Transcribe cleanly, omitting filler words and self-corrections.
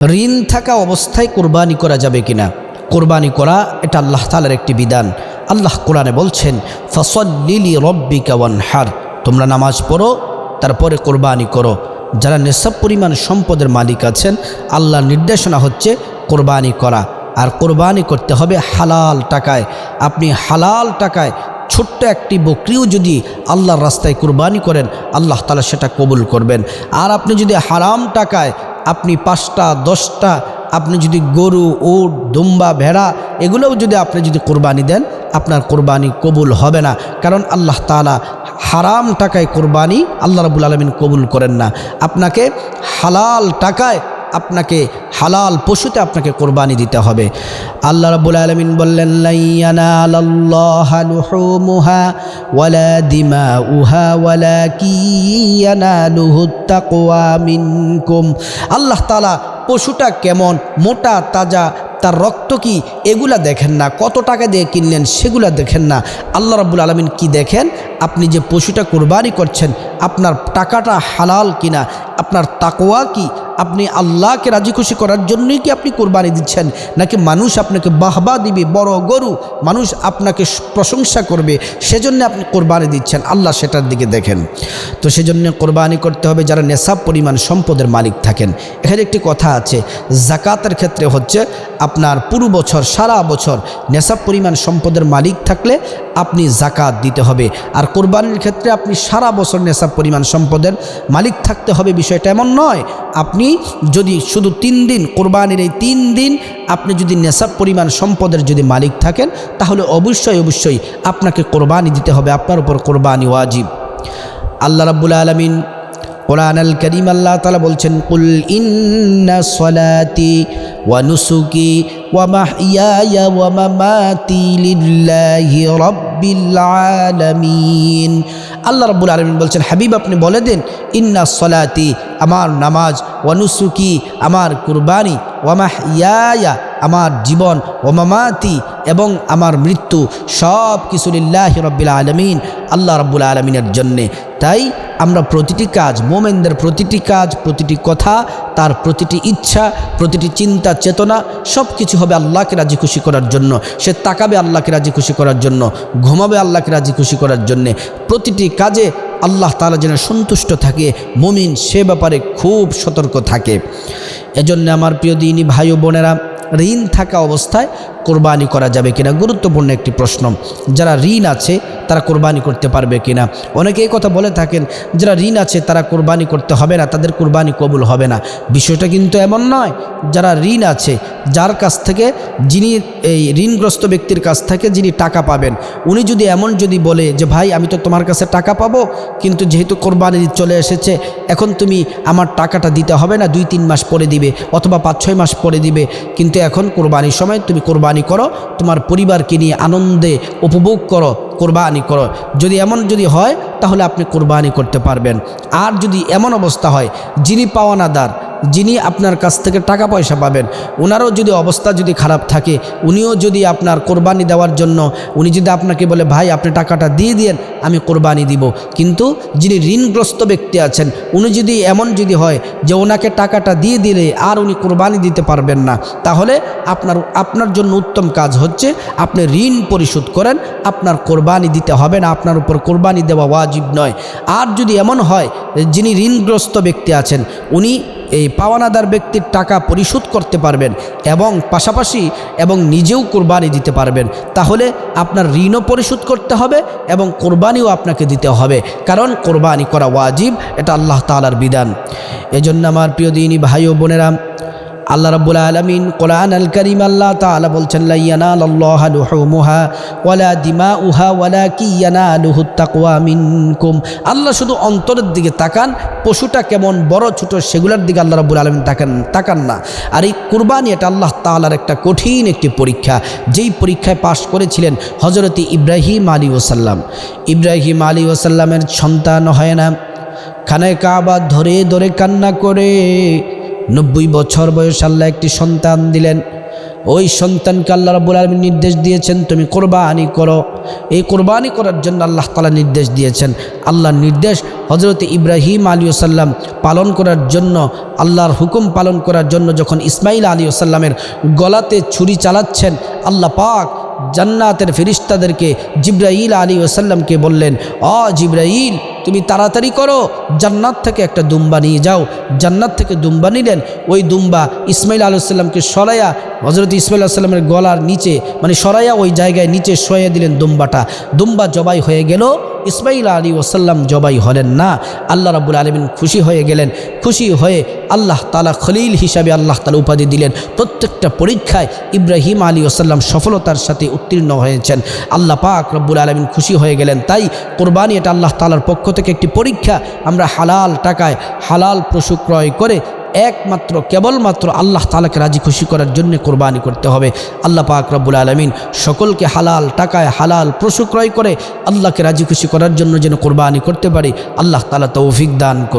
ঋণ থাকা অবস্থায় কোরবানি করা যাবে কিনা? কোরবানি করা এটা আল্লাহ তাআলার একটি বিধান। আল্লাহ কোরআনে বলছেন, ফাসাল্লি লিরাব্বিকা ওয়ানহার, তোমরা নামাজ পড়ো তারপরে কোরবানি করো। যারা নেশাব পরিমাণ সম্পদের মালিক আছেন, আল্লাহর নির্দেশনা হচ্ছে কোরবানি করা। আর কোরবানি করতে হবে হালাল টাকায়। আপনি হালাল টাকায় ছোট্ট একটি বকরিও যদি আল্লাহর রাস্তায় কোরবানি করেন, আল্লাহ তাআলা সেটা কবুল করবেন। আর আপনি যদি হারাম টাকায় আপনি 5টা 10টা আপনি যদি গরু, উট, দুম্বা, ভেড়া এগুলোও যদি আপনি যদি কোরবানি দেন, আপনার কোরবানি কবুল হবে না। কারণ আল্লাহ তাআলা হারাম টাকায় কোরবানি আল্লাহ রাব্বুল আলামিন কবুল করেন না। আপনাকে হালাল টাকায় আপনাকে হালাল পশুতে আপনাকে কোরবানি দিতে হবে। আল্লাহ রাব্বুল আলামিন বললেন, লা ইয়ানালাল্লাহা লুহুমুহা ওয়ালা দিমাউহা ওয়ালাকিন ইয়ানালুহুত তাকওয়া মিনকুম। আল্লাহ তাআলা পশুটা কেমন, মোটা তাজা, তার রক্ত কি, এগুলা দেখেন না। কত টাকা দিয়ে কিনলেন সেগুলা দেখেন না। আল্লাহ রাব্বুল আলামিন কি দেখেন? আপনি যে পশুটা কোরবানি করছেন, আপনার টাকাটা হালাল কিনা, আপনার তাকওয়া কি, আপনি আল্লাহকে রাজি খুশি করার জন্যই কি আপনি কোরবানি দিচ্ছেন, নাকি মানুষ আপনাকে বাহবা দিবে, বড় গরু মানুষ আপনাকে প্রশংসা করবে সেজন্য আপনি কোরবানি দিচ্ছেন? আল্লাহ সেটার দিকে দেখেন। তো সেজন্য কোরবানি করতে হবে যারা নেশাব পরিমাণ সম্পদের মালিক থাকেন। এখানে একটি কথা আছে, যাকাতের ক্ষেত্রে হচ্ছে আপনার পুরো বছর সারা বছর নেশাব পরিমাণ সম্পদের মালিক থাকলে আপনি যাকাত দিতে হবে। আর কোরবানির ক্ষেত্রে আপনি সারা বছর নেশাব পরিমাণ সম্পদের মালিক থাকতে হবে, বিষয়টা এমন নয়। আপনি যদি শুধু 3 দিন, কোরবানির এই 3 দিন আপনি যদি নেশাব পরিমাণ সম্পদের যদি মালিক থাকেন, তাহলে অবশ্যই আপনাকে কোরবানি দিতে হবে। আপনার উপর কোরবানি ওয়াজিব। আল্লাহ রাব্বুল আলামিন কোরআন আল কারীম আল্লাহ তাআলা বলছেন, কুল ইন্না সলাতি ওয়া নুসুকি ওয়া মাহইয়ায়া ওয়া মামাতি লিল্লাহি রাব্বিল আলামিন। আল্লাহ রাব্বুল আলামিন বলছেন, হাবিব আপনি বলে দেন, ইন্না সলাতি আমার নামাজ, ওয়া নুসুকি আমার কুরবানি, ওয়া মাহইয়ায়া আমার জীবন, ওয়া মামাতি এবং আমার মৃত্যু, সব কিছু লিল্লাহি রাব্বিল আলামিন, আল্লাহ রাব্বুল আলামিনের জন্যে। তাই আমরা প্রতিটি কাজ, মোমেনদের প্রতিটি কাজ, প্রতিটি কথা, তার প্রতিটি ইচ্ছা, প্রতিটি চিন্তা চেতনা সব কিছু হবে আল্লাহকে রাজি খুশি করার জন্য। সে তাকাবে আল্লাহকে রাজি খুশি করার জন্য, ঘুমাবে আল্লাহকে রাজি খুশি করার জন্যে। প্রতিটি কাজে আল্লাহ তাআলা যেন সন্তুষ্ট থাকে, মুমিন সে ব্যাপারে খুব সতর্ক থাকে। এজন্য আমার প্রিয় দিনী ভাই ও বোনেরা, ঋণ থাকা অবস্থায় কোরবানি করা যাবে কিনা গুরুত্বপূর্ণ একটি প্রশ্ন। যারা ঋণ আছে তারা কোরবানি করতে পারবে কিনা? অনেকে এই কথা বলে থাকেন, যারা ঋণ আছে তারা কোরবানি করতে হবে না, তাদের কোরবানি কবুল হবে না। বিষয়টা কিন্তু এমন নয়। যারা ঋণ আছে, যার কাছ থেকে, যিনি এই ঋণগ্রস্ত ব্যক্তির কাছ থেকে যিনি টাকা পাবেন, উনি যদি এমন যদি বলে যে ভাই আমি তো তোমার কাছে টাকা পাবো, কিন্তু যেহেতু কোরবানি চলে এসেছে এখন তুমি আমার টাকাটা দিতে হবে না, 2-3 মাস পরে দিবে অথবা 5-6 মাস পরে দিবে, কিন্তু এখন কোরবানির সময় তুমি কোরবানি করো, তোমার পরিবারকে নিয়ে আনন্দে উপভোগ করো, কোরবানি করো। যদি এমন যদি হয় তাহলে আপনি কোরবানি করতে পারবেন। আর যদি এমন অবস্থা হয়, যিনি পাওনাদার, যিনি আপনার কাছ থেকে টাকা পয়সা পাবেন, ওনারও যদি অবস্থা যদি খারাপ থাকে, উনিও যদি আপনার কোরবানি দেওয়ার জন্য উনি যদি আপনাকে বলে ভাই আপনি টাকাটা দিয়ে দিন আমি কোরবানি দিব, কিন্তু যিনি ঋণগ্রস্ত ব্যক্তি আছেন উনি যদি এমন যদি হয় যে ওনাকে টাকাটা দিয়ে দিলে আর উনি কোরবানি দিতে পারবেন না, তাহলে আপনার জন্য উত্তম কাজ হচ্ছে আপনি ঋণ পরিশোধ করেন, আপনার কোরবানি দিতে হবে না, আপনার উপর কোরবানি দেওয়া ওয়াজিব নয়। আর যদি এমন হয় যিনি ঋণগ্রস্ত ব্যক্তি আছেন উনি এই পাওনাদার ব্যক্তির টাকা পরিশোধ করতে পারবেন এবং পাশাপাশি এবং নিজেও কোরবানি দিতে পারবেন, তাহলে আপনার ঋণও পরিশোধ করতে হবে এবং কোরবানিও আপনাকে দিতে হবে, কারণ কোরবানি করা ওয়াজিব, এটা আল্লাহ তাআলার বিধান। এজন্য আমার প্রিয় দিনী ভাই ও বোনেরা, আল্লাহ রাব্বুল আলামিন কোরআন আল কারীম আল্লাহ তাআলা বলছেন, লা ইয়ানালাল্লাহু লুহুমুহা ওয়ালা দিমাউহা ওয়ালাকিন ইয়ানালুহুত তাকওয়া মিনকুম। আল্লাহ শুধু অন্তরের দিকে তাকান, পশুটা কেমন বড় ছোট সেগুলোর দিকে আল্লাহ রাব্বুল আলামিন তাকান না। আর এই কুরবানি এটা আল্লাহ তাআলার একটা কঠিন একটি পরীক্ষা, যেই পরীক্ষায় পাশ করেছিলেন হযরত ইব্রাহিম আলাইহিস সালাম। ইব্রাহিম আলাইহিস সালামের সন্তান হয় না, খানায়ে কাবা ধরে ধরে কান্না করে 90 বছর বয়স আল্লাহ একটি সন্তান দিলেন। ওই সন্তানকে আল্লাহ রাব্বুল আলামিন নির্দেশ দিয়েছেন তুমি কোরবানি করো। এই কোরবানি করার জন্য আল্লাহ তাআলা নির্দেশ দিয়েছেন। আল্লাহর নির্দেশ হযরত ইব্রাহিম আলাইহিস সালাম পালন করার জন্য, আল্লাহর হুকুম পালন করার জন্য যখন ইসমাইল আলাইহিস সালামের গলাতে ছুরি চালাচ্ছেন, আল্লাহ পাক জান্নাতের ফেরেশতাদেরকে জিবরাইল আলাইহিস সালামকে বললেন, জিবরাইল তুমি তাড়াতাড়ি করো, জান্নাত থেকে একটা দুম্বা নিয়ে যাও। জান্নাত থেকে দুম্বা নিলেন। ওই দুম্বা ইসমাইল আলাইহিস সালামকে সরাইয়া হযরত ইসমাইল আলাইহিস সালামের গলার নিচে সরাইয়া ওই জায়গায় নিচে শোয়ে দিলেন দুম্বাটা। দুম্বা জবাই হয়ে গেল, ইসমাইল আলাইহিস সালাম জবাই হলেন না। আল্লাহ রাব্বুল আলামিন খুশি হয়ে গেলেন। খুশি হয়ে আল্লাহ তাআলা খলিল হিসাবে আল্লাহ তাআলা উপাধি দিলেন। প্রত্যেকটা পরীক্ষায় ইব্রাহিম আলাইহিস সালাম সফলতার সাথে উত্তীর্ণ হয়েছেন। আল্লাহ পাক রব্বুল আলামিন খুশি হয়ে গেলেন। তাই কোরবানি এটা আল্লাহ তাআলার পক্ষ থেকে একটি পরীক্ষা। আমরা হালাল টাকায় হালাল পশু ক্রয় করে একমাত্র কেবলমাত্র আল্লাহ তাআলাকে রাজি খুশি করার জন্য কোরবানি করতে হবে। আল্লাহ পাক রব্বুল আলামিন সকলকে হালাল টাকায় হালাল পশু ক্রয় করে আল্লাহকে রাজি খুশি করার জন্য যেন কোরবানি করতে পারি, আল্লাহ তাআলা তৌফিক দান করুন।